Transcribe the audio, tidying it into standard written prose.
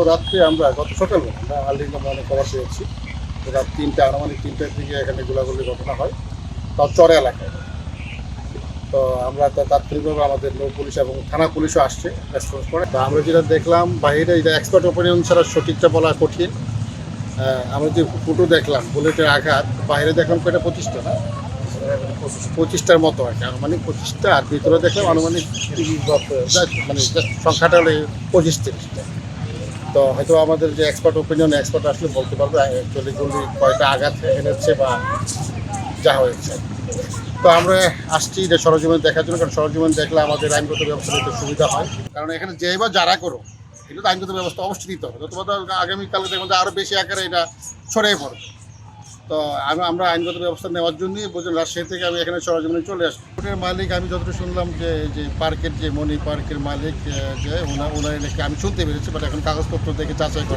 রাত্রে আমরা গত সকালবেলা আমরা আর্লি মর্নিং খবর পেয়েছি রাত 3টা আনুমানিক 3টার দিকে এখানে গোলাগুলি ঘটনা হয়, তাও চরে এলাকায়। তো আমরা তাৎক্ষণিকভাবে আমাদের নৌ পুলিশ এবং থানা পুলিশও আসছে রেসপন্স করে। তো আমরা যেটা দেখলাম বাইরে, এটা এক্সপার্ট ওপিনিয়ন ছাড়া সঠিকটা বলা কঠিন। আমরা যে ফুটো দেখলাম বুলেটের আঘাত, বাইরে দেখলাম কয়টা 25টা না 25টার মতো আর কি, আনুমানিক 25টা। আর ভিতরে দেখলাম আনুমানিক মানে সংখ্যাটা হলো 25-30টা। তো হয়তো আমাদের যে এক্সপার্ট ওপিনিয়ন, এক্সপার্ট আসলে বলতে পারবে অ্যাকচুয়ালি গুলি কয়টা আঘাত এনেছে বা যা হয়েছে। তো আমরা আসছি এটা সরজমিন দেখার জন্য, কারণ সরজমিন দেখলে আমাদের আইনগত ব্যবস্থা নিতে সুবিধা হয়। কারণ এখানে যেই বা যারা করো এটা তো আইনগত ব্যবস্থা অবশ্যই নিতে হবে, নতুবা তো আগামীকালে দেখবেন যে আরও বেশি আকারে এটা ছড়িয়ে পড়বে। তো আমরা আইনগত ব্যবস্থা নেওয়ার জন্যই বুঝলেন রাজশাহী থেকে আমি এখানে সরজমিনে চলে আসি। কোর্টের মালিক আমি যতটুকু শুনলাম যে পার্কের যে মণি পার্কের মালিক যে ওনার নাকি আমি শুনতে পেরেছি, বাট এখন কাগজপত্র দেখে যাচাই